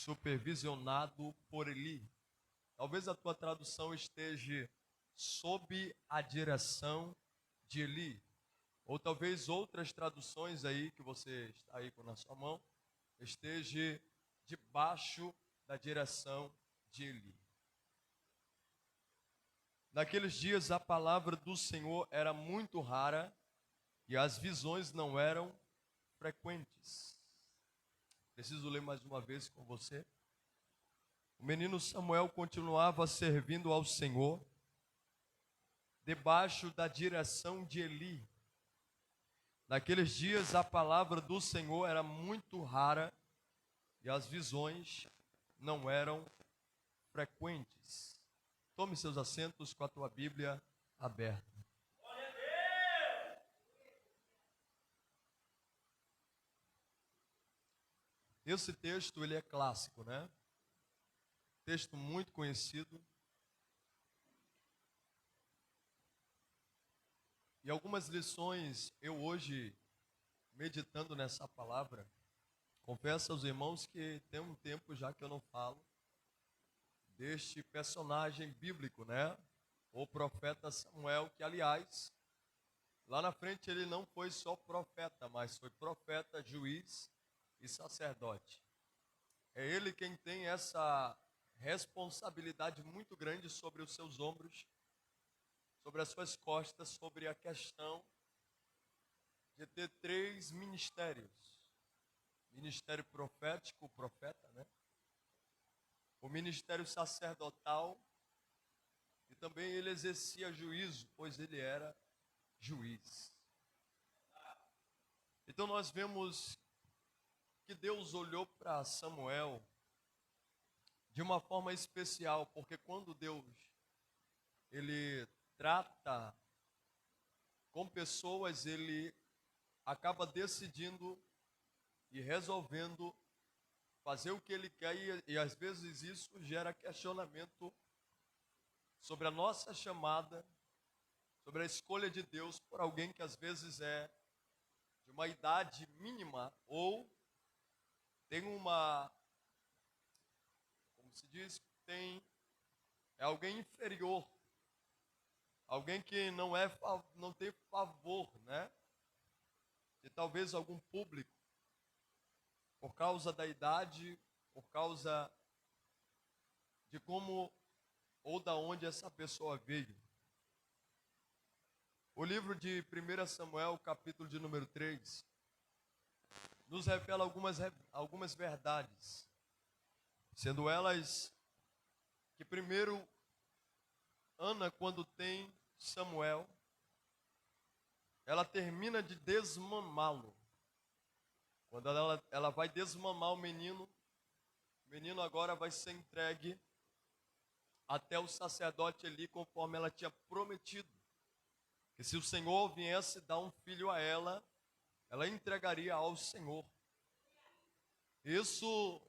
supervisionado por Eli. Talvez a tua tradução esteja sob a direção de Eli. Ou talvez outras traduções aí que você está aí com na sua mão esteja debaixo da direção de Eli. Naqueles dias a palavra do Senhor era muito rara e as visões não eram frequentes. Preciso ler mais uma vez com você. O menino Samuel continuava servindo ao Senhor debaixo da direção de Eli. Naqueles dias a palavra do Senhor era muito rara e as visões não eram frequentes. Tome seus assentos com a tua Bíblia aberta. Esse texto ele é clássico, né? Texto muito conhecido. E algumas lições eu hoje, meditando nessa palavra, confesso aos irmãos que tem um tempo já que eu não falo deste personagem bíblico, né? O profeta Samuel, que aliás, lá na frente ele não foi só profeta, mas foi profeta, juiz e sacerdote. É ele quem tem essa responsabilidade muito grande sobre os seus ombros, sobre as suas costas, sobre a questão de ter três ministérios. Ministério profético, o profeta, né? O ministério sacerdotal, e também ele exercia juízo, pois ele era juiz. Então nós vemos que Deus olhou para Samuel de uma forma especial, porque quando Deus ele trata com pessoas, ele acaba decidindo e resolvendo fazer o que ele quer, e às vezes isso gera questionamento sobre a nossa chamada, sobre a escolha de Deus por alguém que às vezes é de uma idade mínima ou tem uma, como se diz, é alguém inferior, alguém que não tem favor, né? De talvez algum público, por causa da idade, por causa de como ou da onde essa pessoa veio. O livro de 1 Samuel, capítulo de número 3, nos revela algumas verdades, sendo elas que primeiro, Ana, quando tem Samuel, ela termina de desmamá-lo. Quando ela vai desmamar o menino agora vai ser entregue até o sacerdote Eli, conforme ela tinha prometido. Que se o Senhor viesse dar um filho a ela, ela entregaria ao Senhor. Isso,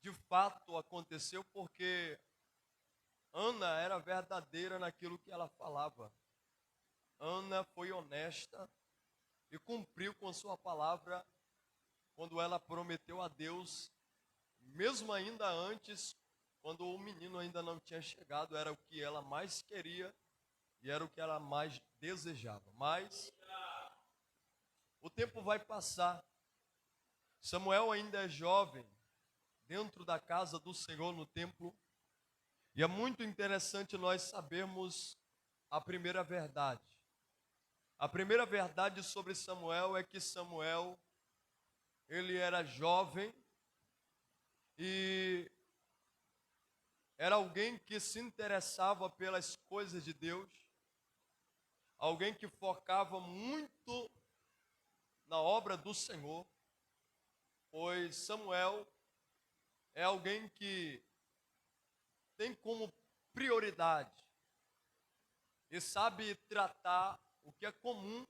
de fato, aconteceu porque Ana era verdadeira naquilo que ela falava. Ana foi honesta e cumpriu com sua palavra quando ela prometeu a Deus, mesmo ainda antes, quando o menino ainda não tinha chegado, era o que ela mais queria e era o que ela mais desejava. Mas o tempo vai passar. Samuel ainda é jovem, dentro da casa do Senhor no templo. E é muito interessante nós sabermos a primeira verdade. A primeira verdade sobre Samuel é que Samuel, ele era jovem e era alguém que se interessava pelas coisas de Deus, alguém que focava muito na obra do Senhor, pois Samuel é alguém que tem como prioridade e sabe tratar o que é comum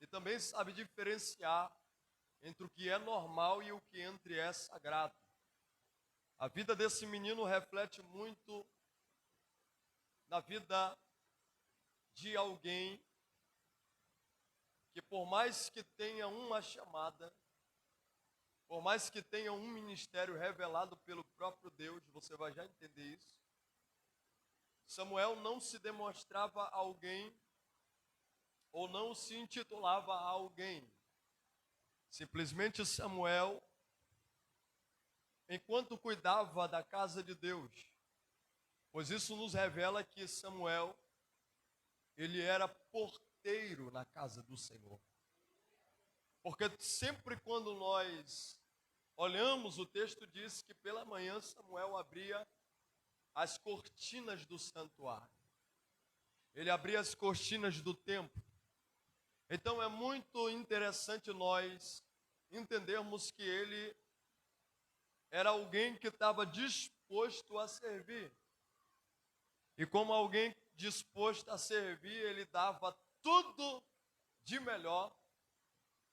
e também sabe diferenciar entre o que é normal e o que é sagrado. A vida desse menino reflete muito na vida de alguém que, por mais que tenha uma chamada, por mais que tenha um ministério revelado pelo próprio Deus, você vai já entender isso. Samuel não se demonstrava alguém ou não se intitulava alguém. Simplesmente Samuel, enquanto cuidava da casa de Deus, pois isso nos revela que Samuel, ele era porteiro na casa do Senhor. Porque sempre quando nós olhamos, o texto diz que pela manhã Samuel abria as cortinas do santuário. Ele abria as cortinas do templo. Então é muito interessante nós entendermos que ele era alguém que estava disposto a servir. E como alguém disposto a servir, ele dava tudo de melhor,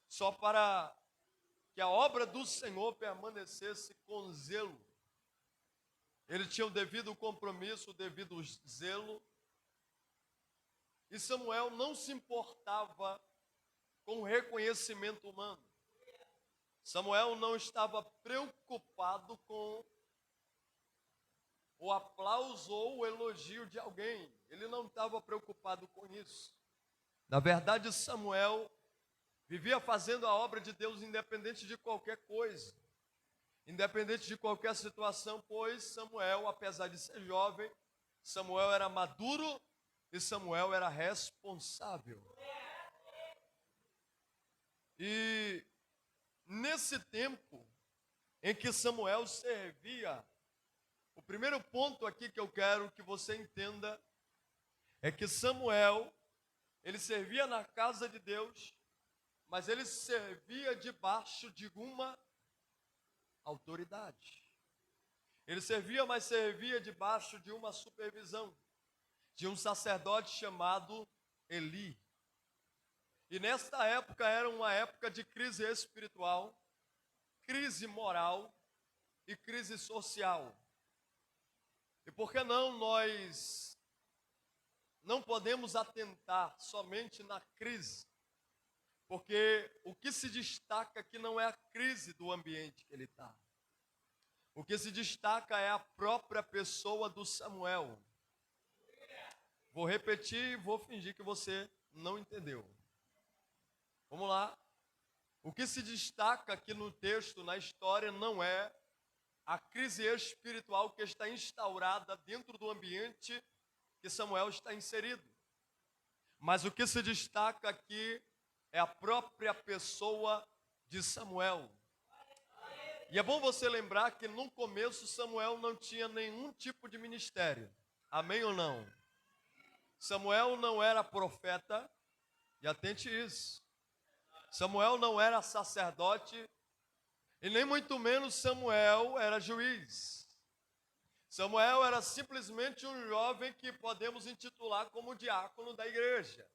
só para que a obra do Senhor permanecesse com zelo. Ele tinha o devido compromisso, o devido zelo. E Samuel não se importava com o reconhecimento humano. Samuel não estava preocupado com o aplauso ou o elogio de alguém. Ele não estava preocupado com isso. Na verdade, Samuel vivia fazendo a obra de Deus independente de qualquer coisa, independente de qualquer situação, pois Samuel, apesar de ser jovem, Samuel era maduro e Samuel era responsável. E nesse tempo em que Samuel servia, o primeiro ponto aqui que eu quero que você entenda é que Samuel, ele servia na casa de Deus, mas ele servia debaixo de uma autoridade. Ele servia, mas servia debaixo de uma supervisão, de um sacerdote chamado Eli. E nesta época era uma época de crise espiritual, crise moral e crise social. E por que não nós não podemos atentar somente na crise? Porque o que se destaca aqui não é a crise do ambiente que ele está. O que se destaca é a própria pessoa do Samuel. Vou repetir e vou fingir que você não entendeu. Vamos lá. O que se destaca aqui no texto, na história, não é a crise espiritual que está instaurada dentro do ambiente que Samuel está inserido. Mas o que se destaca aqui é a própria pessoa de Samuel. E é bom você lembrar que no começo Samuel não tinha nenhum tipo de ministério. Amém ou não? Samuel não era profeta, e atente isso. Samuel não era sacerdote, e nem muito menos Samuel era juiz. Samuel era simplesmente um jovem que podemos intitular como diácono da igreja.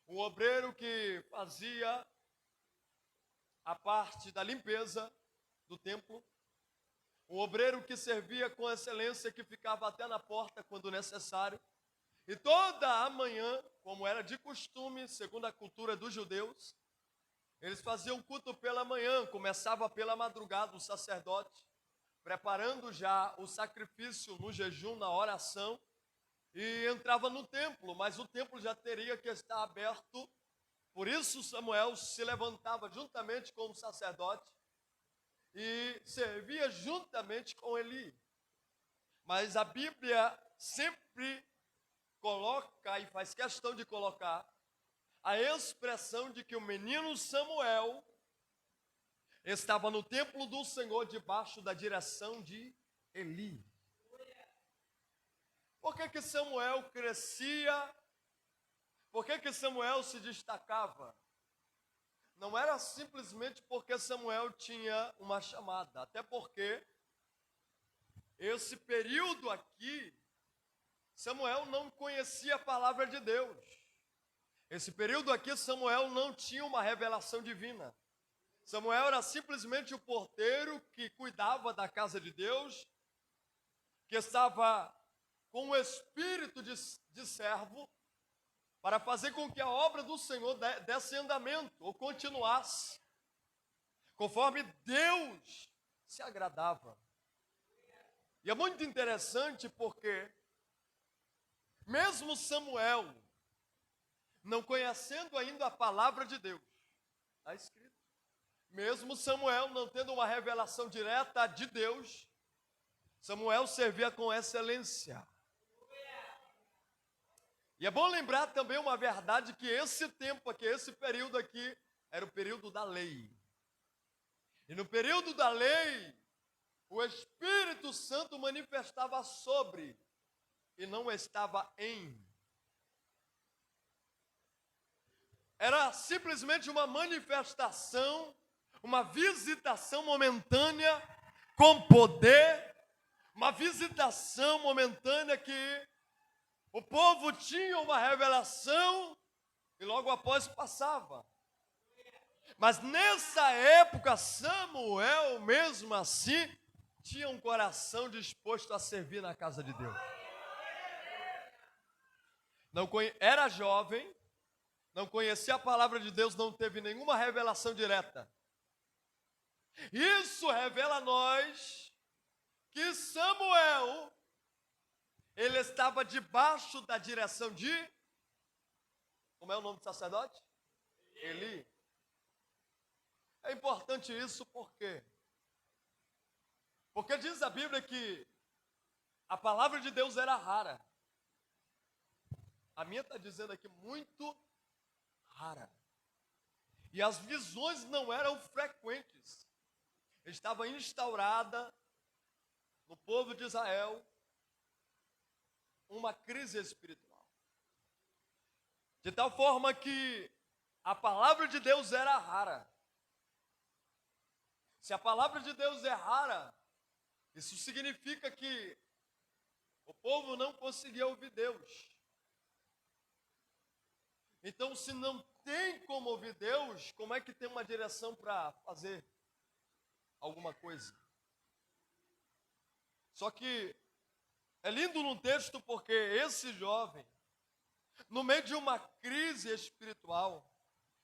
Um obreiro que fazia a parte da limpeza do templo. Um obreiro que servia com excelência, que ficava até na porta quando necessário. E toda a manhã, como era de costume, segundo a cultura dos judeus, eles faziam culto pela manhã, começava pela madrugada o sacerdote, preparando já o sacrifício no jejum, na oração, e entrava no templo, mas o templo já teria que estar aberto. Por isso Samuel se levantava juntamente com o sacerdote e servia juntamente com Eli. Mas a Bíblia sempre coloca, e faz questão de colocar, a expressão de que o menino Samuel estava no templo do Senhor debaixo da direção de Eli. Por que Samuel crescia? Por que Samuel se destacava? Não era simplesmente porque Samuel tinha uma chamada, até porque esse período aqui, Samuel não conhecia a palavra de Deus. Esse período aqui, Samuel não tinha uma revelação divina. Samuel era simplesmente o porteiro que cuidava da casa de Deus, que estava com o espírito de servo, para fazer com que a obra do Senhor desse andamento, ou continuasse. conforme Deus se agradava. E é muito interessante porque, mesmo Samuel, não conhecendo ainda a palavra de Deus, está escrito, mesmo Samuel não tendo uma revelação direta de Deus, Samuel servia com excelência. E é bom lembrar também uma verdade, que esse tempo aqui, esse período aqui, era o período da lei. E no período da lei, o Espírito Santo manifestava sobre e não estava em. Era simplesmente uma manifestação, uma visitação momentânea com poder, uma visitação momentânea que o povo tinha uma revelação e logo após passava. Mas nessa época, Samuel, mesmo assim, tinha um coração disposto a servir na casa de Deus. Era jovem, não conhecia a palavra de Deus, não teve nenhuma revelação direta. Isso revela a nós que Samuel, ele estava debaixo da direção de... Como é o nome do sacerdote? Eli. É importante isso porque diz a Bíblia que a palavra de Deus era rara. A minha está dizendo aqui muito rara. E as visões não eram frequentes. Estava instaurada no povo de Israel uma crise espiritual. De tal forma que a palavra de Deus era rara. Se a palavra de Deus é rara, isso significa que o povo não conseguia ouvir Deus. Então, se não tem como ouvir Deus, como é que tem uma direção para fazer alguma coisa? Só que é lindo no texto porque esse jovem, no meio de uma crise espiritual,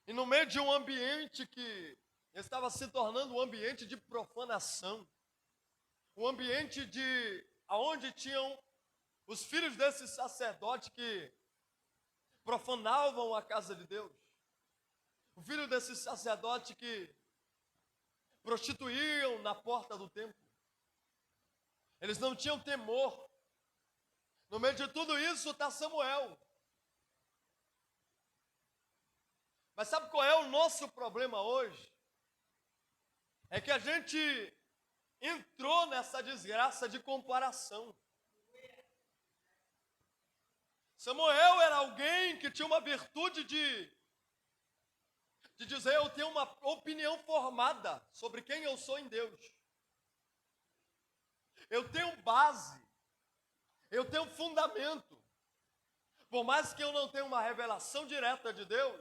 e no meio de um ambiente que estava se tornando um ambiente de profanação, um ambiente onde tinham os filhos desse sacerdote que profanavam a casa de Deus, o filho desse sacerdote que prostituíam na porta do templo. Eles não tinham temor. No meio de tudo isso está Samuel. Mas sabe qual é o nosso problema hoje? É que a gente entrou nessa desgraça de comparação. Samuel era alguém que tinha uma virtude de dizer: eu tenho uma opinião formada sobre quem eu sou em Deus. Eu tenho base, eu tenho fundamento. Por mais que eu não tenha uma revelação direta de Deus,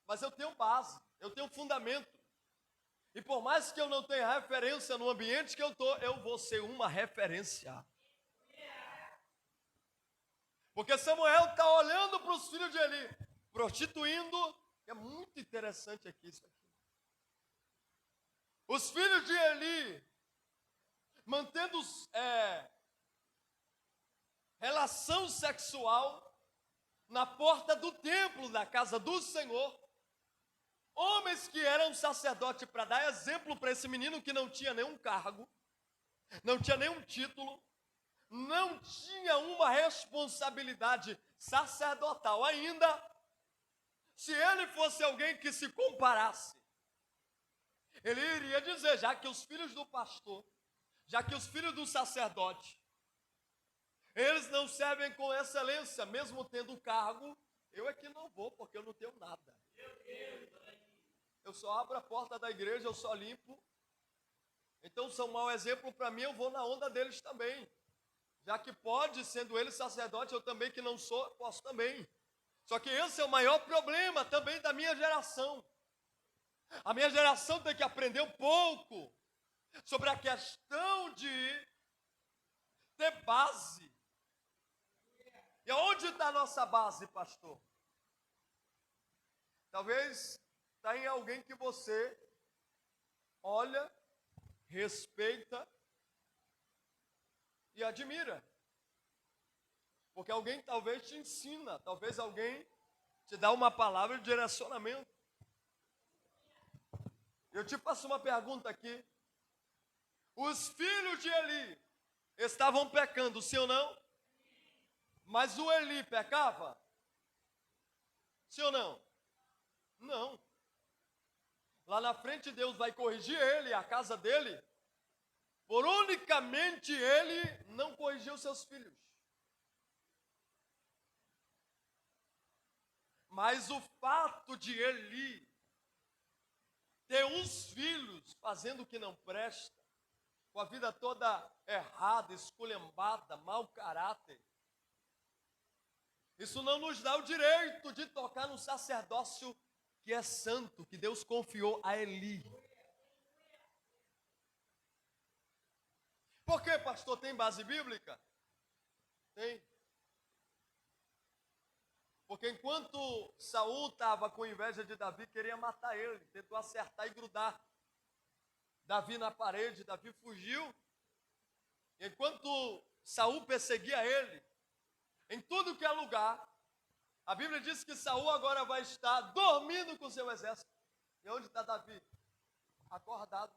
mas eu tenho base, eu tenho fundamento. E por mais que eu não tenha referência no ambiente que eu estou, eu vou ser uma referência. Porque Samuel está olhando para os filhos de Eli, prostituindo. É muito interessante aqui isso aqui. Os filhos de Eli, mantendo relação sexual na porta do templo da casa do Senhor. Homens que eram sacerdotes, para dar exemplo para esse menino que não tinha nenhum cargo, não tinha nenhum título, não tinha uma responsabilidade sacerdotal ainda. Se ele fosse alguém que se comparasse, ele iria dizer: já que os filhos do pastor, já que os filhos do sacerdote, eles não servem com excelência, mesmo tendo cargo, eu é que não vou, porque eu não tenho nada. Eu só abro a porta da igreja, eu só limpo. Então são um mau exemplo para mim, eu vou na onda deles também. Já que pode, sendo ele sacerdote, eu também que não sou, posso também. Só que esse é o maior problema também da minha geração. A minha geração tem que aprender um pouco sobre a questão de ter base. E onde está a nossa base, pastor? Talvez está em alguém que você olha, respeita e admira. Porque alguém talvez te ensina, talvez alguém te dá uma palavra de direcionamento. Eu te faço uma pergunta aqui. Os filhos de Eli estavam pecando, sim ou não? Mas o Eli pecava? Sim ou não? Não. Lá na frente Deus vai corrigir ele, a casa dele, por unicamente ele não corrigiu seus filhos. Mas o fato de Eli ter uns filhos fazendo o que não presta, com a vida toda errada, esculhambada, mau caráter, isso não nos dá o direito de tocar no sacerdócio que é santo, que Deus confiou a Eli. Por quê, pastor? Tem base bíblica? Tem. Porque enquanto Saul estava com inveja de Davi, queria matar ele, tentou acertar e grudar Davi na parede, Davi fugiu. Enquanto Saul perseguia ele, em tudo que é lugar, a Bíblia diz que Saul agora vai estar dormindo com seu exército. E onde está Davi? Acordado.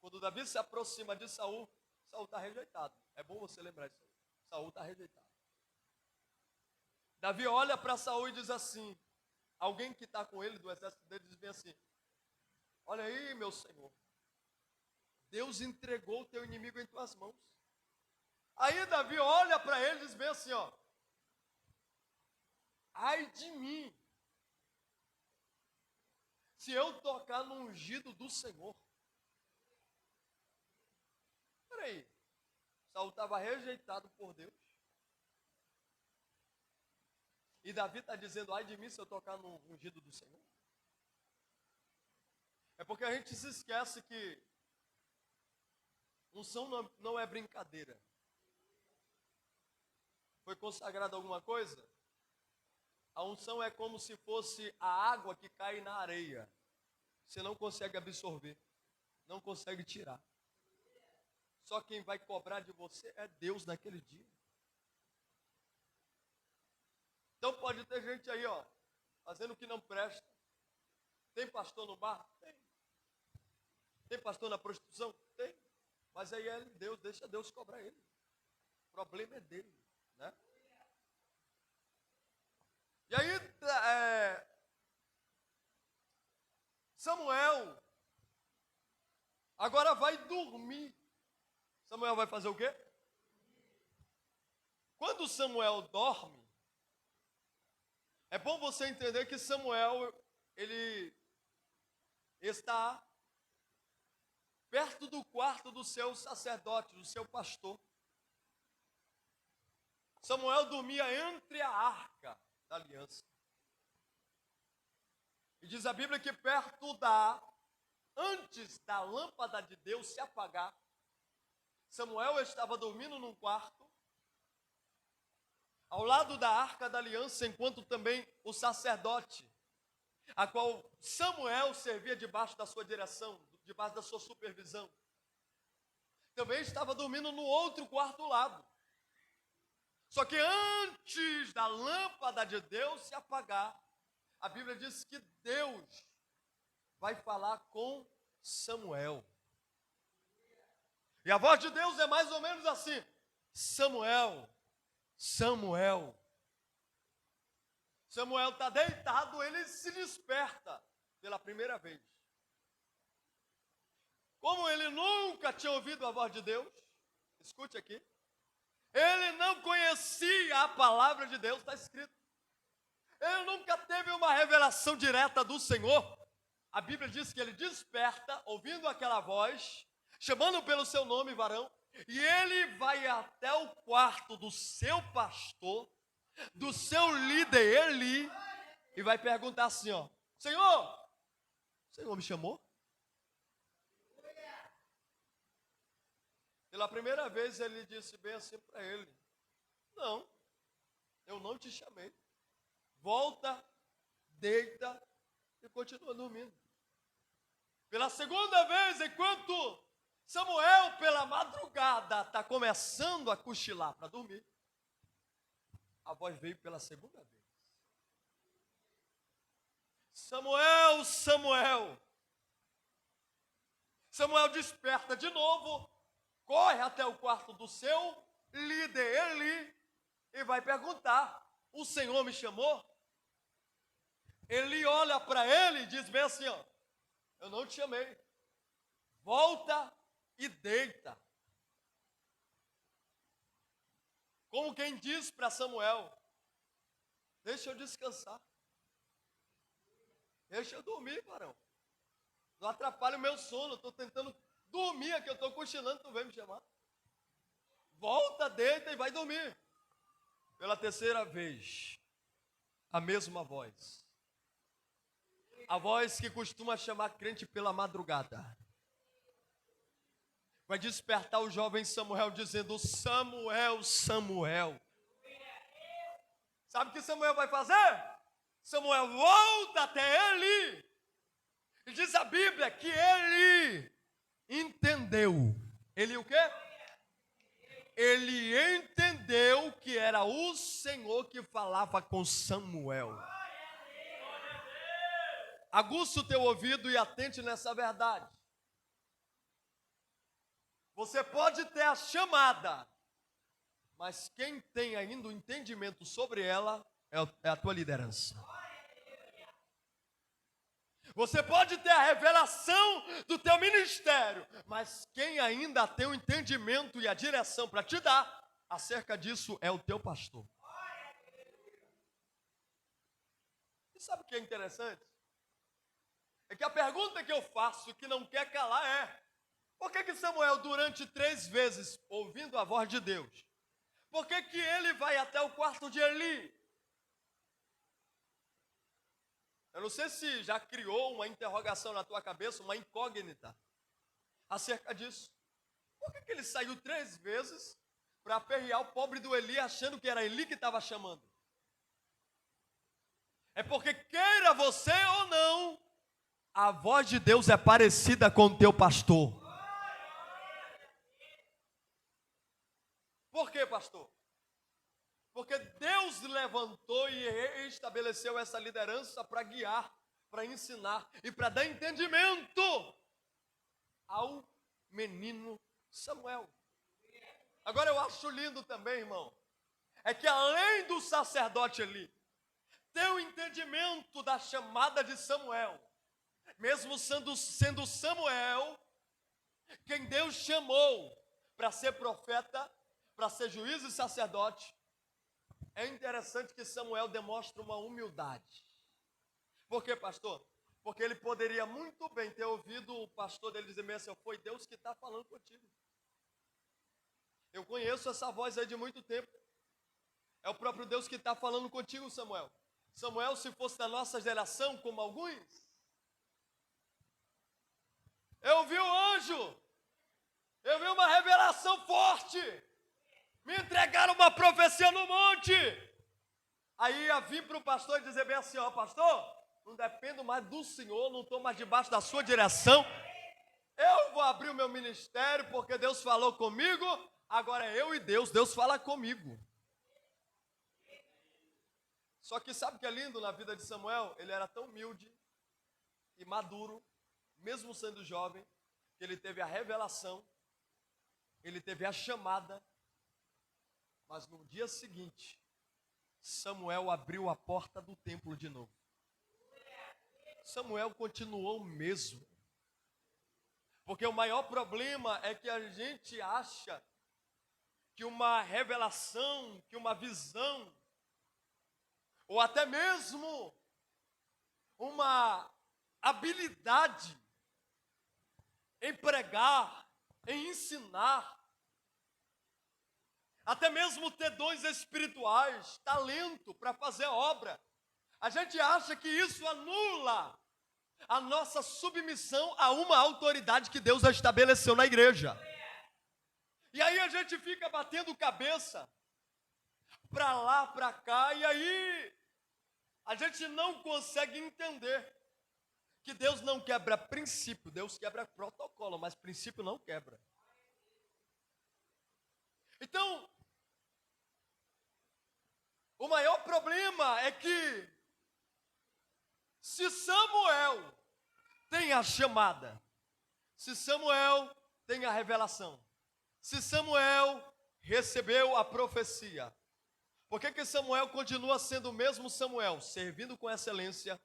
Quando Davi se aproxima de Saul, Saul está rejeitado. É bom você lembrar disso. Saul está rejeitado. Davi olha para Saul e diz assim, alguém que está com ele, do exército dele, diz bem assim, olha aí, meu senhor, Deus entregou o teu inimigo em tuas mãos. Aí Davi olha para ele e diz bem assim, ó, ai de mim, se eu tocar no ungido do Senhor. Peraí, Saul estava rejeitado por Deus. E Davi está dizendo, ai de mim se eu tocar no ungido do Senhor. É porque a gente se esquece que unção não é brincadeira. Foi consagrada alguma coisa? A unção é como se fosse a água que cai na areia. Você não consegue absorver, não consegue tirar. Só quem vai cobrar de você é Deus naquele dia. Então pode ter gente aí, ó, fazendo o que não presta. Tem pastor no bar? Tem. Tem pastor na prostituição? Tem. Mas aí é Deus, deixa Deus cobrar ele. O problema é dele, né? E aí, Samuel agora vai dormir. Samuel vai fazer o quê? Quando Samuel dorme, é bom você entender que Samuel, ele está perto do quarto do seu sacerdote, do seu pastor. Samuel dormia entre a arca da aliança. E diz a Bíblia que antes da lâmpada de Deus se apagar, Samuel estava dormindo num quarto, ao lado da arca da aliança, enquanto também o sacerdote, a qual Samuel servia debaixo da sua direção, debaixo da sua supervisão, também estava dormindo no outro quarto lado. Só que antes da lâmpada de Deus se apagar, a Bíblia diz que Deus vai falar com Samuel. E a voz de Deus é mais ou menos assim: Samuel, Samuel. Samuel está deitado, ele se desperta pela primeira vez. Como ele nunca tinha ouvido a voz de Deus, escute aqui, ele não conhecia a palavra de Deus, está escrito. Ele nunca teve uma revelação direta do Senhor. A Bíblia diz que ele desperta, ouvindo aquela voz, chamando pelo seu nome, varão, e ele vai até o quarto do seu pastor, do seu líder Eli, e vai perguntar assim, ó, Senhor, o Senhor me chamou? Pela primeira vez ele disse bem assim para ele, não, eu não te chamei. Volta, deita e continua dormindo. Pela segunda vez, enquanto Samuel, pela madrugada, está começando a cochilar para dormir, a voz veio pela segunda vez. Samuel, Samuel. Samuel desperta de novo, corre até o quarto do seu líder Eli e vai perguntar: o Senhor me chamou? Eli olha para ele e diz bem assim: ó, eu não te chamei, volta e deita. Como quem diz para Samuel: deixa eu descansar, deixa eu dormir, varão. Não atrapalha o meu sono, estou tentando dormir aqui, eu estou cochilando, tu vem me chamar. Volta, deita e vai dormir. Pela terceira vez, a mesma voz. A voz que costuma chamar crente pela madrugada. Vai despertar o jovem Samuel dizendo: Samuel, Samuel. Sabe o que Samuel vai fazer? Samuel volta até Eli. E diz a Bíblia que ele entendeu. Ele o quê? Ele entendeu que era o Senhor que falava com Samuel. Aguça o teu ouvido e atente nessa verdade. Você pode ter a chamada, mas quem tem ainda o entendimento sobre ela é a tua liderança. Você pode ter a revelação do teu ministério, mas quem ainda tem o entendimento e a direção para te dar acerca disso é o teu pastor. E sabe o que é interessante? É que a pergunta que eu faço, que não quer calar, é: por que Samuel, durante 3 vezes, ouvindo a voz de Deus, por que ele vai até o quarto de Eli? Eu não sei se já criou uma interrogação na tua cabeça, uma incógnita acerca disso. Por que ele saiu 3 vezes para aperrear o pobre do Eli, achando que era Eli que estava chamando? É porque, queira você ou não, a voz de Deus é parecida com o teu pastor. Por quê, pastor? Porque Deus levantou e estabeleceu essa liderança para guiar, para ensinar e para dar entendimento ao menino Samuel. Agora eu acho lindo também, irmão, é que além do sacerdote Eli ter o entendimento da chamada de Samuel, mesmo sendo Samuel quem Deus chamou para ser profeta, para ser juiz e sacerdote, é interessante que Samuel demonstra uma humildade. Por quê, pastor? Porque ele poderia muito bem ter ouvido o pastor dele dizer assim: foi Deus que está falando contigo. Eu conheço essa voz aí de muito tempo. É o próprio Deus que está falando contigo, Samuel. Samuel, se fosse da nossa geração, como alguns, eu vi o anjo, eu vi uma revelação forte, me entregaram uma profecia no monte. Aí ia vir para o pastor e dizer bem assim: ó, pastor, não dependo mais do senhor, não estou mais debaixo da sua direção, eu vou abrir o meu ministério porque Deus falou comigo, agora é eu e Deus fala comigo. Só que sabe o que é lindo na vida de Samuel? Ele era tão humilde e maduro, mesmo sendo jovem, que ele teve a revelação, ele teve a chamada, mas no dia seguinte, Samuel abriu a porta do templo de novo. Samuel continuou o mesmo. Porque o maior problema é que a gente acha que uma revelação, que uma visão, ou até mesmo uma habilidade em pregar, em ensinar, até mesmo ter dons espirituais, talento para fazer obra, a gente acha que isso anula a nossa submissão a uma autoridade que Deus estabeleceu na igreja. E aí a gente fica batendo cabeça para lá, para cá, e aí a gente não consegue entender que Deus não quebra princípio, Deus quebra protocolo, mas princípio não quebra. Então, o maior problema é que se Samuel tem a chamada, se Samuel tem a revelação, se Samuel recebeu a profecia, por que Samuel continua sendo o mesmo Samuel, servindo com excelência,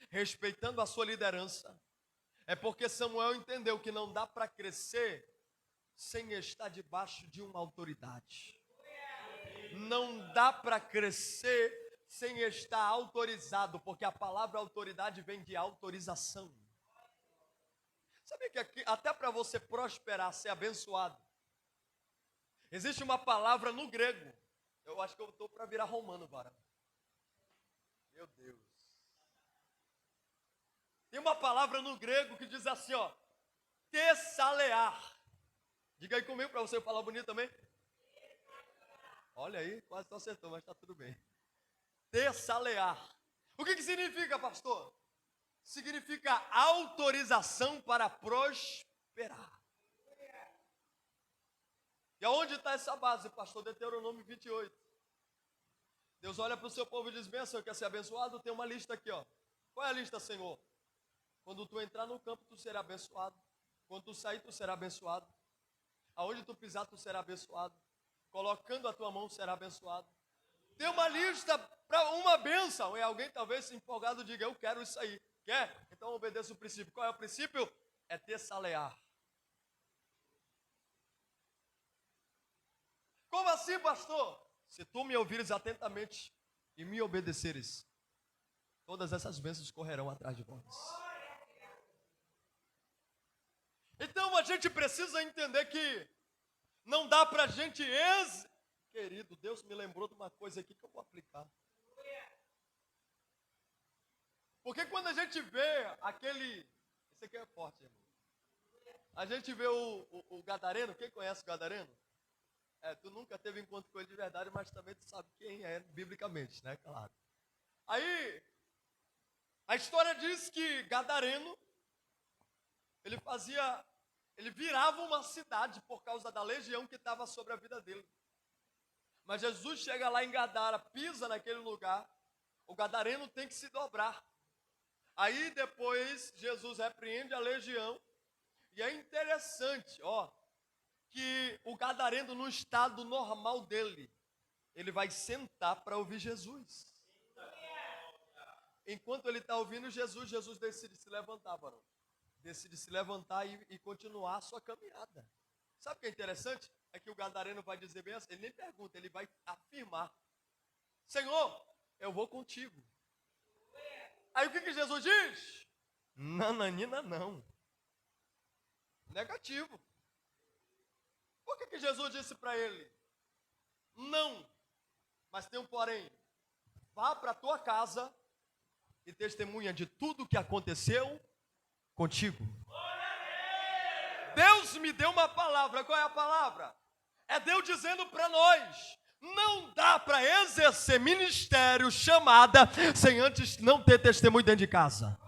respeitando a sua liderança? É porque Samuel entendeu que não dá para crescer sem estar debaixo de uma autoridade. Não dá para crescer sem estar autorizado, porque a palavra autoridade vem de autorização. Sabe que aqui, até para você prosperar, ser abençoado, existe uma palavra no grego. Eu acho que eu estou para virar romano agora. Meu Deus. Tem uma palavra no grego que diz assim, ó, tessalear. Diga aí comigo para você falar bonito também. Olha aí, quase não acertou, mas está tudo bem. Tessalear. O que significa, pastor? Significa autorização para prosperar. E aonde está essa base, pastor? Deuteronômio 28. Deus olha para o seu povo e diz, bem, Senhor, quer ser abençoado? Tem uma lista aqui, ó. Qual é a lista, Senhor? Quando tu entrar no campo, tu será abençoado. Quando tu sair, tu será abençoado. Aonde tu pisar, tu será abençoado. Colocando a tua mão, será abençoado. Tem uma lista para uma bênção. E alguém talvez empolgado diga, eu quero isso aí. Quer? Então obedeça o princípio. Qual é o princípio? É tessalear. Como assim, pastor? Se tu me ouvires atentamente e me obedeceres, todas essas bênçãos correrão atrás de vós. Então a gente precisa entender que não dá para a gente Querido, Deus me lembrou de uma coisa aqui que eu vou aplicar. Porque quando a gente vê aquele... Esse aqui é forte, irmão. A gente vê o gadareno. Quem conhece o gadareno? Tu nunca teve encontro com ele de verdade, mas também tu sabe quem é biblicamente, né? Claro. Aí, a história diz que gadareno, ele virava uma cidade por causa da legião que estava sobre a vida dele. Mas Jesus chega lá em Gadara, pisa naquele lugar, o gadareno tem que se dobrar. Aí depois Jesus repreende a legião, e é interessante, ó, que o gadareno no estado normal dele, ele vai sentar para ouvir Jesus. Enquanto ele está ouvindo Jesus, Jesus decide se levantar, varão. Decide se levantar e continuar a sua caminhada. Sabe o que é interessante? É que o gadareno vai dizer bem assim, ele nem pergunta, ele vai afirmar. Senhor, eu vou contigo. Aí o que Jesus diz? Nananina não. Negativo. Por que Jesus disse para ele? Não. Mas tem um porém. Vá para a tua casa e testemunha de tudo o que aconteceu contigo. Deus me deu uma palavra. Qual é a palavra? É Deus dizendo para nós: não dá para exercer ministério, chamada, sem antes não ter testemunho dentro de casa.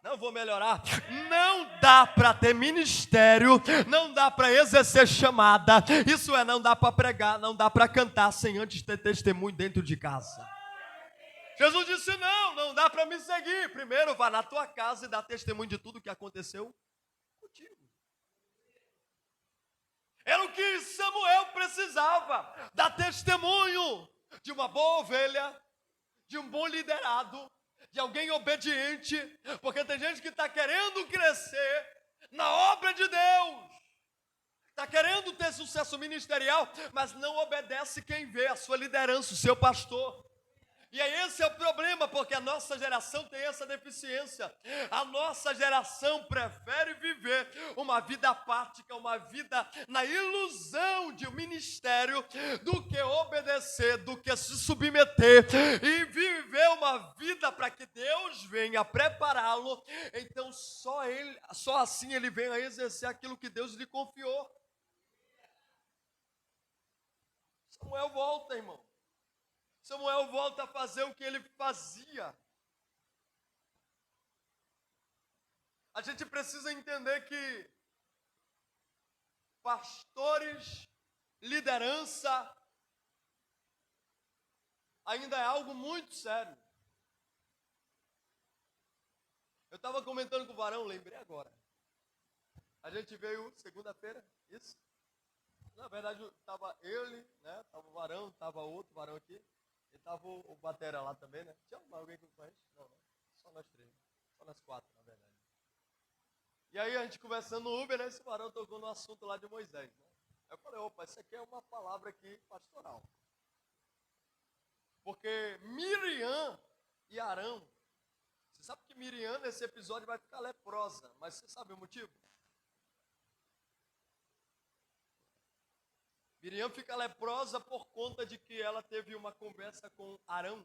Não vou melhorar. Não dá para ter ministério, não dá para exercer chamada. Isso é, não dá para pregar, não dá para cantar sem antes ter testemunho dentro de casa. Jesus disse, não dá para me seguir. Primeiro vá na tua casa e dá testemunho de tudo que aconteceu contigo. Era o que Samuel precisava, dar testemunho de uma boa ovelha, de um bom liderado, de alguém obediente, porque tem gente que está querendo crescer na obra de Deus, está querendo ter sucesso ministerial, mas não obedece quem vê, a sua liderança, o seu pastor. E aí esse é o problema, porque a nossa geração tem essa deficiência. A nossa geração prefere viver uma vida apática, uma vida na ilusão de um ministério, do que obedecer, do que se submeter e viver uma vida para que Deus venha prepará-lo. Então só assim ele vem a exercer aquilo que Deus lhe confiou. Samuel volta, irmão. Samuel volta a fazer o que ele fazia. A gente precisa entender que pastores, liderança, ainda é algo muito sério. Eu estava comentando com o Varão, lembrei agora. A gente veio segunda-feira, isso? Na verdade, estava ele, né? Estava o Varão, estava outro Varão aqui. E estava o Batera lá também, né? Tinha alguém que conhece? Não, né? Só nós três. Só nós quatro, na verdade. E aí a gente conversando no Uber, né? Esse Varão tocou no assunto lá de Moisés, né? Aí eu falei, opa, isso aqui é uma palavra aqui pastoral. Porque Miriam e Arão, você sabe que Miriam nesse episódio vai ficar leprosa, mas você sabe o motivo? Miriam fica leprosa por conta de que ela teve uma conversa com Arão.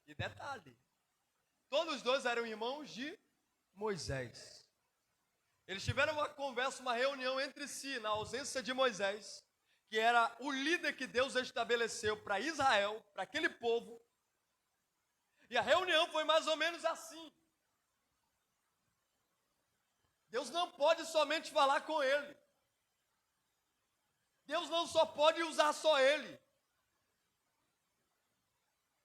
E detalhe, todos os dois eram irmãos de Moisés. Eles tiveram uma conversa, uma reunião entre si, na ausência de Moisés, que era o líder que Deus estabeleceu para Israel, para aquele povo. E a reunião foi mais ou menos assim. Deus não pode somente falar com ele. Deus não só pode usar só ele.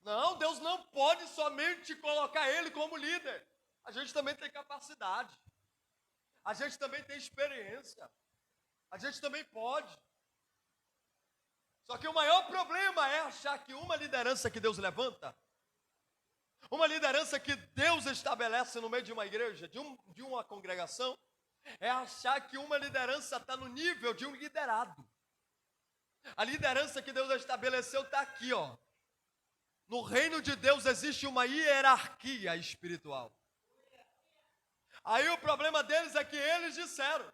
Não, Deus não pode somente colocar ele como líder. A gente também tem capacidade. A gente também tem experiência. A gente também pode. Só que o maior problema é achar que uma liderança que Deus levanta, uma liderança que Deus estabelece no meio de uma igreja, de uma congregação, é achar que uma liderança está no nível de um liderado. A liderança que Deus estabeleceu está aqui, ó. No reino de Deus existe uma hierarquia espiritual. Aí o problema deles é que eles disseram,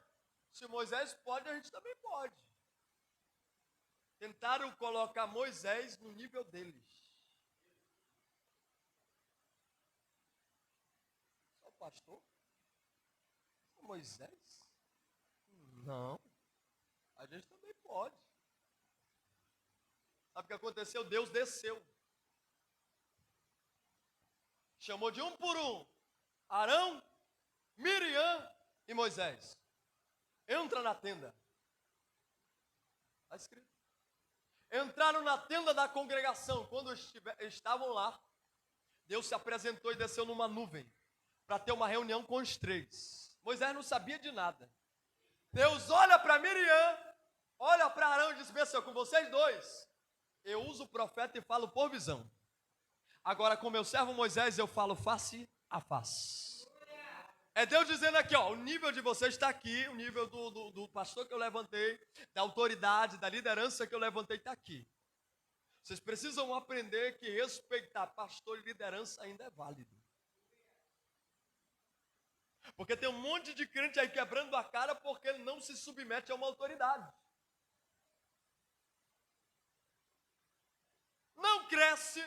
se Moisés pode, a gente também pode. Tentaram colocar Moisés no nível deles. Só o pastor? Só Moisés? Não. A gente também pode. Sabe o que aconteceu? Deus desceu. Chamou de um por um. Arão, Miriam e Moisés. Entra na tenda. Está escrito. Entraram na tenda da congregação. Quando estavam lá, Deus se apresentou e desceu numa nuvem para ter uma reunião com os três. Moisés não sabia de nada. Deus olha para Miriam, olha para Arão e diz, pessoal, com vocês dois, eu uso o profeta e falo por visão. Agora, com meu servo Moisés, eu falo face a face. É Deus dizendo aqui, ó, o nível de vocês está aqui, o nível do pastor que eu levantei, da autoridade, da liderança que eu levantei está aqui. Vocês precisam aprender que respeitar pastor e liderança ainda é válido. Porque tem um monte de crente aí quebrando a cara porque ele não se submete a uma autoridade. Não cresce,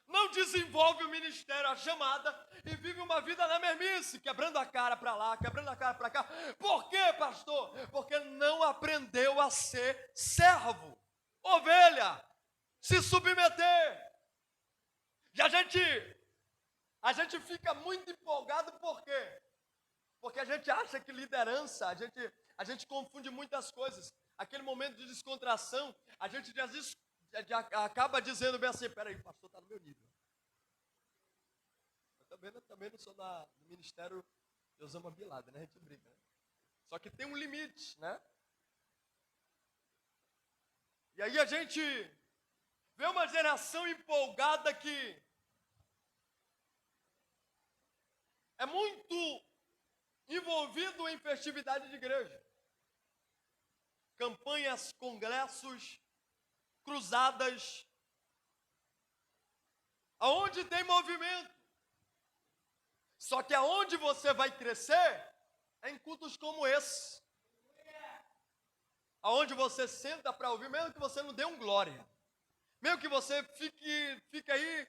não desenvolve o ministério, a chamada, e vive uma vida na mermice, quebrando a cara para lá, quebrando a cara para cá. Por quê, pastor? Porque não aprendeu a ser servo, ovelha, se submeter. E a gente fica muito empolgado, por quê? Porque a gente acha que liderança, a gente confunde muitas coisas. Aquele momento de descontração, a gente já acaba dizendo bem assim, peraí, o pastor está no meu nível. Eu também não sou no ministério de Osama Bin Laden, né? A gente brinca, né? Só que tem um limite, né? E aí a gente vê uma geração empolgada que é muito envolvido em festividade de igreja. Campanhas, congressos, cruzadas, aonde tem movimento. Só que aonde você vai crescer é em cultos como esse. Aonde você senta para ouvir, mesmo que você não dê um glória. Mesmo que você fique aí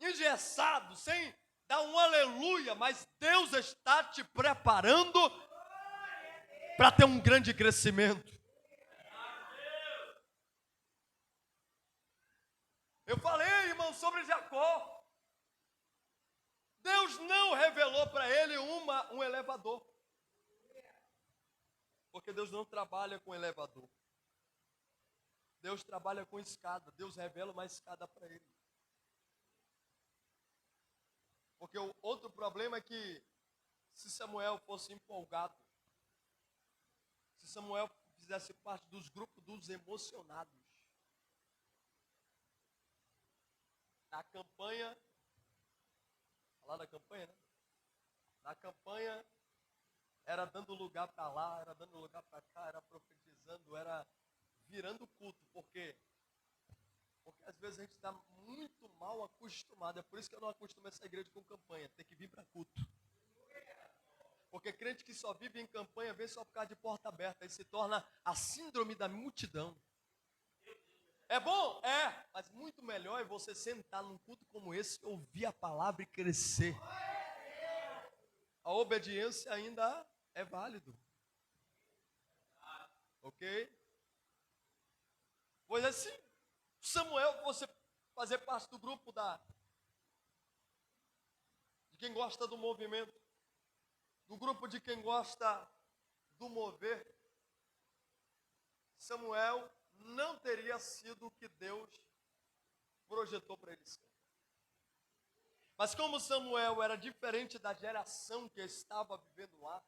engessado, sem dar um aleluia, mas Deus está te preparando para ter um grande crescimento. Eu falei, irmão, sobre Jacó. Deus não revelou para ele um elevador. Porque Deus não trabalha com elevador. Deus trabalha com escada. Deus revela uma escada para ele. Porque o outro problema é que se Samuel fosse empolgado, se Samuel fizesse parte dos grupos dos emocionados, na campanha, falar da campanha, né? Na campanha era dando lugar para lá, era dando lugar para cá, era profetizando, era virando culto, porque às vezes a gente está muito mal acostumado. É por isso que eu não acostumo essa igreja com campanha. Tem que vir para culto. Porque crente que só vive em campanha, vem só por causa de porta aberta. Aí se torna a síndrome da multidão. É bom? É. Mas muito melhor é você sentar num culto como esse, ouvir a palavra e crescer. A obediência ainda é válido. Ok? Pois assim, Samuel, você fazer parte do grupo de quem gosta do movimento, do grupo de quem gosta do mover, Samuel não teria sido o que Deus projetou para ele ser. Mas como Samuel era diferente da geração que estava vivendo lá,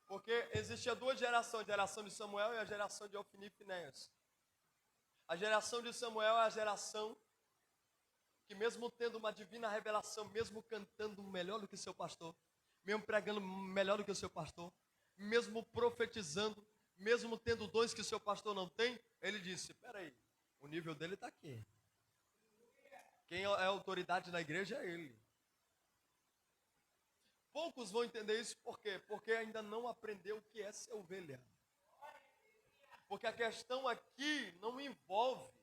porque existia duas gerações, a geração de Samuel e a geração de Ofni e Finéias. A geração de Samuel é a geração que mesmo tendo uma divina revelação, mesmo cantando melhor do que seu pastor, mesmo pregando melhor do que o seu pastor, mesmo profetizando, mesmo tendo dons que o seu pastor não tem, ele disse, peraí, o nível dele está aqui. Quem é a autoridade na igreja é ele. Poucos vão entender isso por quê? Porque ainda não aprendeu o que é ser ovelha. Porque a questão aqui não envolve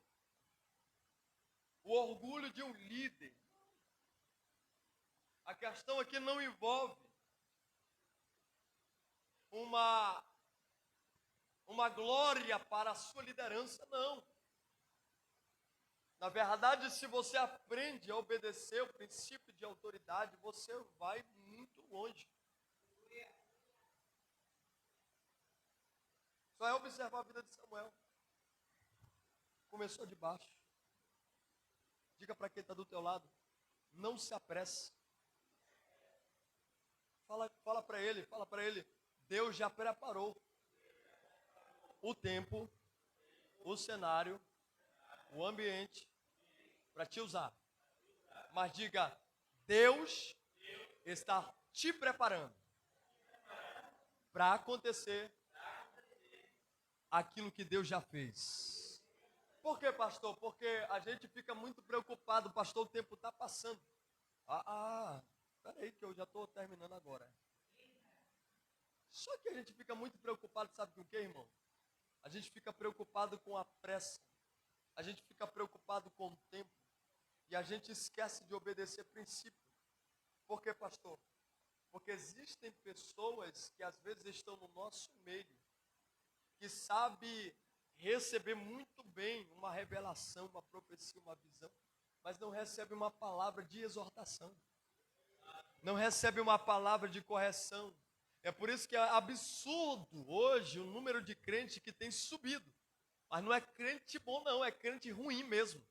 o orgulho de um líder. A questão aqui não envolve uma glória para a sua liderança, não. Na verdade, se você aprende a obedecer o princípio de autoridade, você vai muito longe. Só é observar a vida de Samuel. Começou de baixo. Diga para quem está do teu lado, não se apresse. Fala para ele, Deus já preparou o tempo, o cenário, o ambiente para te usar. Mas diga, Deus está te preparando para acontecer aquilo que Deus já fez. Por quê, pastor? Porque a gente fica muito preocupado, pastor, o tempo está passando. Peraí que eu já estou terminando agora. Só que a gente fica muito preocupado, sabe com o que, irmão? A gente fica preocupado com a pressa. A gente fica preocupado com o tempo. E a gente esquece de obedecer princípio. Por quê, pastor? Porque existem pessoas que às vezes estão no nosso meio, que sabem receber muito bem uma revelação, uma profecia, uma visão, mas não recebe uma palavra de exortação. Não recebe uma palavra de correção. É por isso que é absurdo hoje o número de crentes que tem subido. Mas não é crente bom não, é crente ruim mesmo.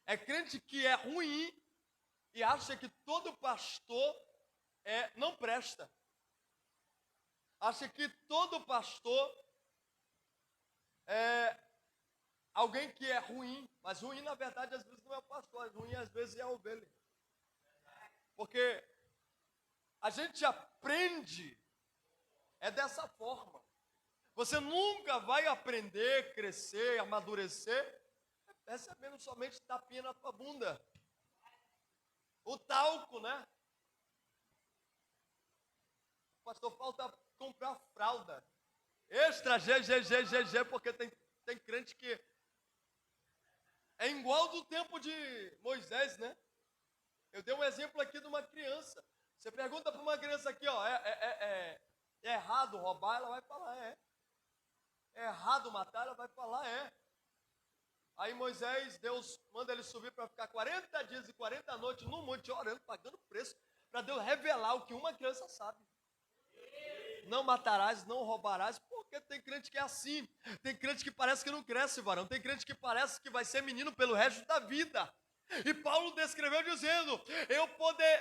É crente que é ruim e acha que todo pastor não presta. Acha que todo pastor é alguém que é ruim. Mas ruim, na verdade, às vezes não é o pastor. Ruim, às vezes, é a ovelha. Porque a gente aprende dessa forma. Você nunca vai aprender, crescer, amadurecer, recebendo somente tapinha na tua bunda. O talco, né? Pastor, falta comprar fralda. Extra GG, porque tem crente que é igual do tempo de Moisés, né? Eu dei um exemplo aqui de uma criança. Você pergunta para uma criança aqui, ó, é errado roubar? Ela vai falar, é. É errado matar? Ela vai falar, é. Aí Moisés, Deus manda ele subir para ficar 40 dias e 40 noites no monte orando, pagando preço, para Deus revelar o que uma criança sabe. Não matarás, não roubarás, porque tem crente que é assim. Tem crente que parece que não cresce, varão. Tem crente que parece que vai ser menino pelo resto da vida. E Paulo descreveu dizendo,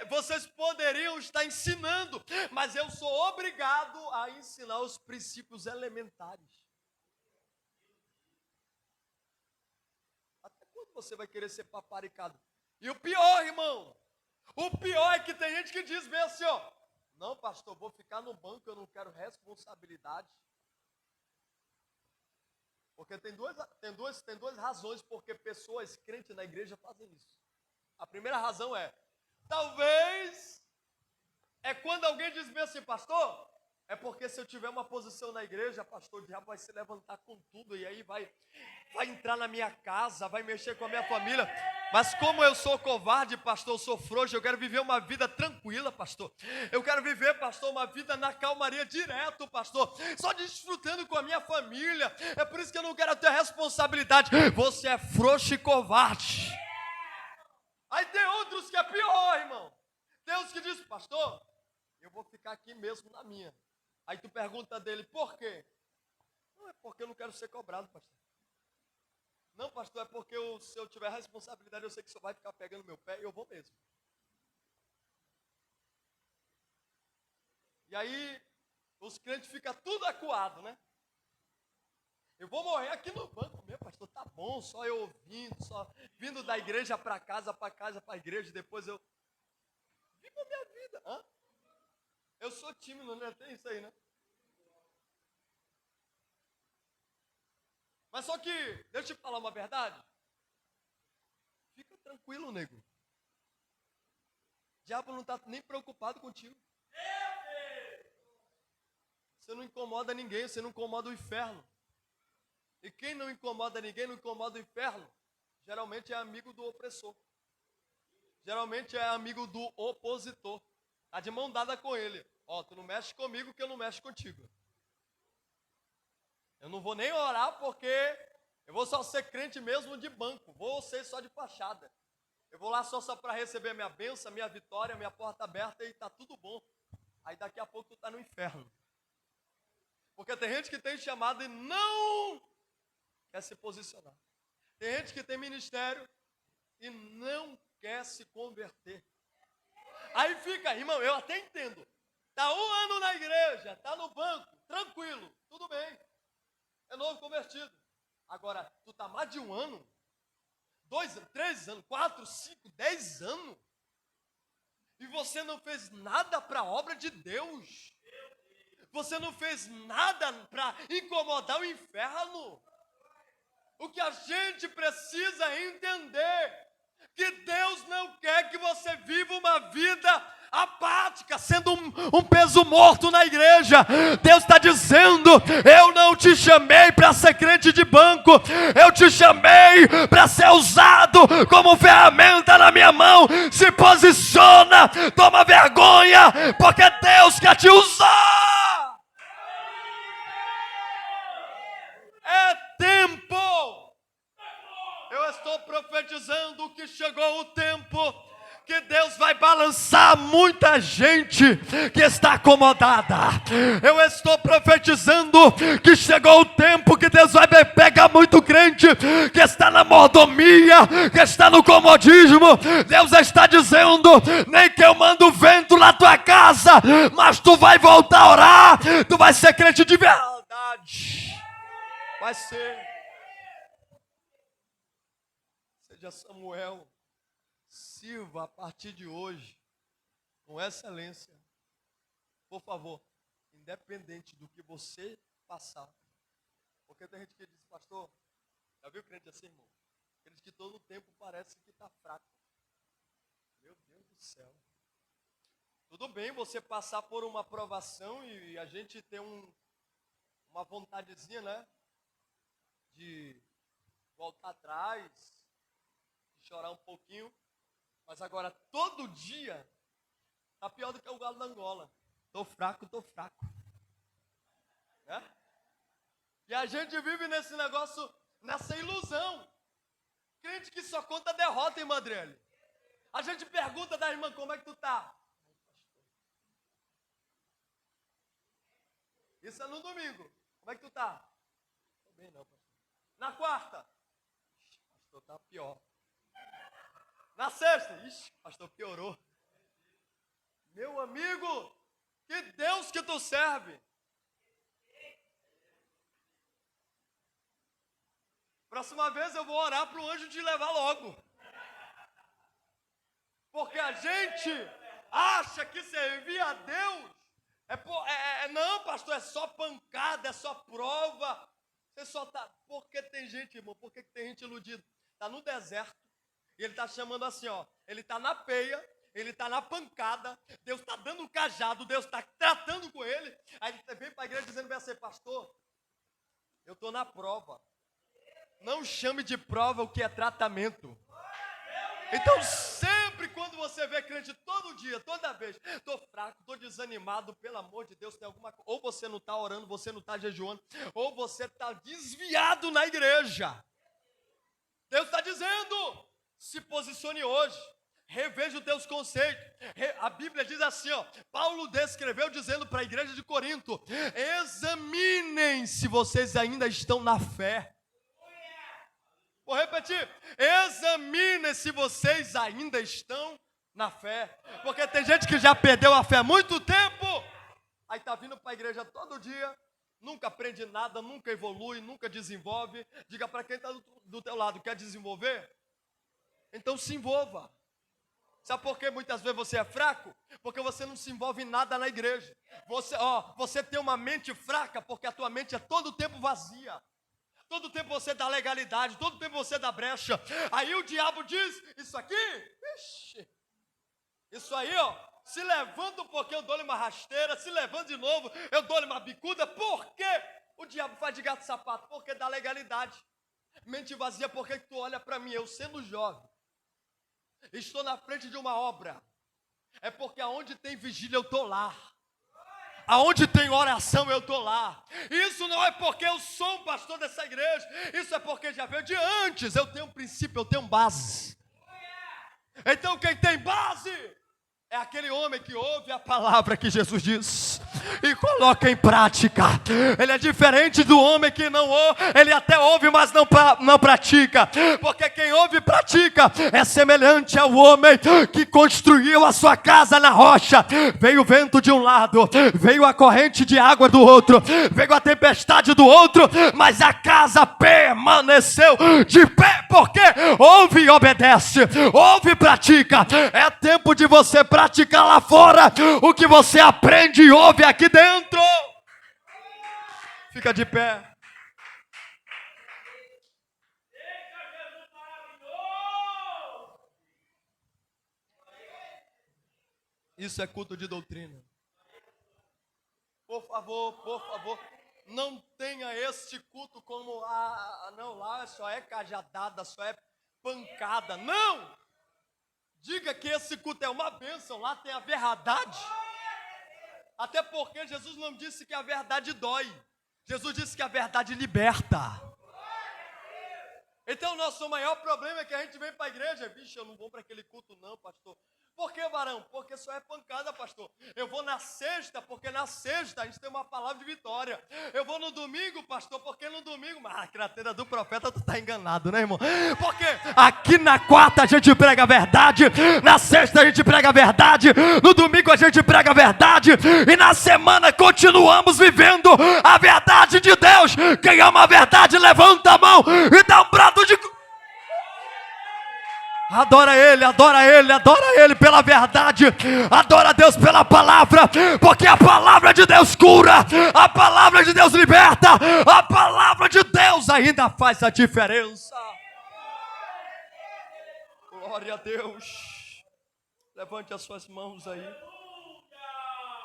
vocês poderiam estar ensinando, mas eu sou obrigado a ensinar os princípios elementares. Até quando você vai querer ser paparicado? E o pior, irmão, o pior é que tem gente que diz bem assim, ó, não, pastor, vou ficar no banco, eu não quero responsabilidade. Porque tem duas razões porque pessoas crentes na igreja fazem isso. A primeira razão é, talvez, é quando alguém diz bem assim, pastor, é porque se eu tiver uma posição na igreja, pastor, o diabo vai se levantar com tudo, e aí vai entrar na minha casa, vai mexer com a minha família. Mas como eu sou covarde, pastor, eu sou frouxo, eu quero viver uma vida tranquila, pastor. Eu quero viver, pastor, uma vida na calmaria direto, pastor. Só desfrutando com a minha família. É por isso que eu não quero ter responsabilidade. Você é frouxo e covarde. Aí tem outros que é pior, irmão. Tem uns que dizem, pastor, eu vou ficar aqui mesmo na minha. Aí tu pergunta dele, por quê? Não, é porque eu não quero ser cobrado, pastor. Não, pastor, é porque se eu tiver responsabilidade, eu sei que o senhor vai ficar pegando meu pé e eu vou mesmo. E aí, os crentes ficam tudo acuado, né? Eu vou morrer aqui no banco mesmo, pastor, tá bom, só eu ouvindo, só vindo da igreja para casa, para igreja, depois eu vivo a minha vida. Hã? Eu sou tímido, né? Tem isso aí, né? Mas só que, deixa eu te falar uma verdade. Fica tranquilo, nego. O diabo não está nem preocupado contigo. Você não incomoda ninguém, você não incomoda o inferno. E quem não incomoda ninguém, não incomoda o inferno, geralmente é amigo do opressor. Geralmente é amigo do opositor. Está de mão dada com ele. Ó, tu não mexe comigo que eu não mexo contigo. Eu não vou nem orar porque eu vou só ser crente mesmo de banco. Vou ser só de fachada. Eu vou lá só para receber a minha bênção, a minha vitória, a minha porta aberta e tá tudo bom. Aí daqui a pouco tu tá no inferno. Porque tem gente que tem chamado e não quer se posicionar. Tem gente que tem ministério e não quer se converter. Aí fica, irmão, eu até entendo. Tá 1 ano na igreja, tá no banco, tranquilo, tudo bem. É novo convertido. Agora, tu tá mais de 1 ano, 2 anos, 3 anos, 4, 5, 10 anos, e você não fez nada para a obra de Deus. Você não fez nada para incomodar o inferno. O que a gente precisa entender, que Deus não quer que você viva uma vida apática, sendo um peso morto na igreja. Deus está dizendo, eu não te chamei para ser crente de banco, eu te chamei para ser usado como ferramenta na minha mão. Se posiciona, toma vergonha, porque Deus quer te usar. É tempo. Eu estou profetizando que chegou o tempo que Deus vai balançar muita gente que está acomodada. Eu estou profetizando que chegou o tempo que Deus vai pegar muito crente que está na mordomia, que está no comodismo. Deus está dizendo, nem que eu mando vento na tua casa, mas tu vai voltar a orar, tu vai ser crente de verdade. Vai ser. Seja Samuel. Sirva a partir de hoje com excelência. Por favor, independente do que você passar. Porque tem gente que diz, pastor, já viu crente assim, irmão? Crente que todo tempo parece que está fraco. Meu Deus do céu. Tudo bem você passar por uma provação e a gente tem uma vontadezinha, né? De voltar atrás, de chorar um pouquinho. Mas agora, todo dia, tá pior do que o galo da Angola. Tô fraco. É? E a gente vive nesse negócio, nessa ilusão. crente que só conta derrota, irmã Adriele. A gente pergunta da irmã, como é que tu tá? Isso é no domingo. Como é que tu tá? Tô bem não, pastor. Na quarta? Pastor, tá pior. Na sexta? Ixi, pastor, piorou. Meu amigo, que Deus que tu serve. Próxima vez eu vou orar para o anjo te levar logo. Porque a gente acha que servir a Deus não, pastor, é só pancada, é só prova. Você só tá. Porque tem gente, irmão, por que tem gente iludida? Está no deserto e ele está chamando assim, ó. Ele está na peia, ele está na pancada, Deus está dando um cajado, Deus está tratando com ele. Aí ele vem para a igreja dizendo assim, pastor, eu estou na prova. Não chame de prova o que é tratamento. Então sempre quando você vê crente todo dia, toda vez, estou fraco, estou desanimado, pelo amor de Deus, tem alguma coisa. Ou você não está orando, você não está jejuando, ou você está desviado na igreja. Deus está dizendo, se posicione hoje, reveja os teus conceitos. A Bíblia diz assim, ó, Paulo descreveu dizendo para a igreja de Corinto, examinem se vocês ainda estão na fé. Vou repetir, examine se vocês ainda estão na fé, porque tem gente que já perdeu a fé há muito tempo, aí está vindo para a igreja todo dia, nunca aprende nada, nunca evolui, nunca desenvolve. Diga para quem está do teu lado, quer desenvolver? Então se envolva. Sabe por que muitas vezes você é fraco? Porque você não se envolve em nada na igreja. Você tem uma mente fraca, porque a tua mente é todo o tempo vazia. Todo tempo você dá legalidade, todo tempo você dá brecha. Aí o diabo diz, isso aqui, ixi, isso aí, ó, se levanta um pouquinho, eu dou-lhe uma rasteira, se levanta de novo, eu dou-lhe uma bicuda. Por quê? O diabo faz de gato sapato, porque dá legalidade. Mente vazia, por que tu olha para mim? Eu sendo jovem, estou na frente de uma obra. É porque aonde tem vigília eu estou lá. Aonde tem oração eu estou lá. Isso não é porque eu sou um pastor dessa igreja. Isso é porque já veio de antes. Eu tenho um princípio, eu tenho base. Então quem tem base é aquele homem que ouve a palavra que Jesus diz e coloca em prática. Ele é diferente do homem que não ouve. Ele até ouve, mas não pratica. Porque quem ouve e pratica é semelhante ao homem que construiu a sua casa na rocha. Veio o vento de um lado, veio a corrente de água do outro, veio a tempestade do outro, mas a casa permaneceu de pé, porque ouve e obedece, ouve e pratica. É tempo de você praticar lá fora o que você aprende e ouve aqui dentro. Fica de pé. Isso é culto de doutrina. Por favor, não tenha este culto como não, lá só é cajadada, só é pancada. Não! Diga que esse culto é uma bênção, lá tem a verdade. Até porque Jesus não disse que a verdade dói. Jesus disse que a verdade liberta. Então o nosso maior problema é que a gente vem para a igreja, bicho, eu não vou para aquele culto não, pastor. Por que, varão? Porque só é pancada, pastor. Eu vou na sexta, porque na sexta a gente tem uma palavra de vitória. Eu vou no domingo, pastor, porque no domingo... Mas a crateira do profeta, tu tá enganado, né, irmão? Porque aqui na quarta a gente prega a verdade, na sexta a gente prega a verdade, no domingo a gente prega a verdade, e na semana continuamos vivendo a verdade de Deus. Quem ama a verdade, levanta a mão e dá um brado de... Adora Ele pela verdade. Adora Deus pela palavra, porque a palavra de Deus cura, a palavra de Deus liberta, a palavra de Deus ainda faz a diferença. Glória a Deus. Levante as suas mãos aí.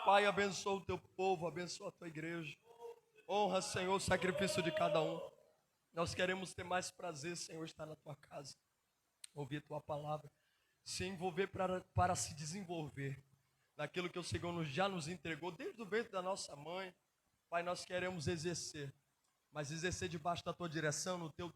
Pai, abençoa o teu povo, abençoa a tua igreja. Honra, Senhor, o sacrifício de cada um. Nós queremos ter mais prazer, Senhor, estar na tua casa, ouvir a tua palavra, se envolver para se desenvolver naquilo que o Senhor já nos entregou desde o ventre da nossa mãe. Pai, nós queremos exercer, mas exercer debaixo da tua direção, no teu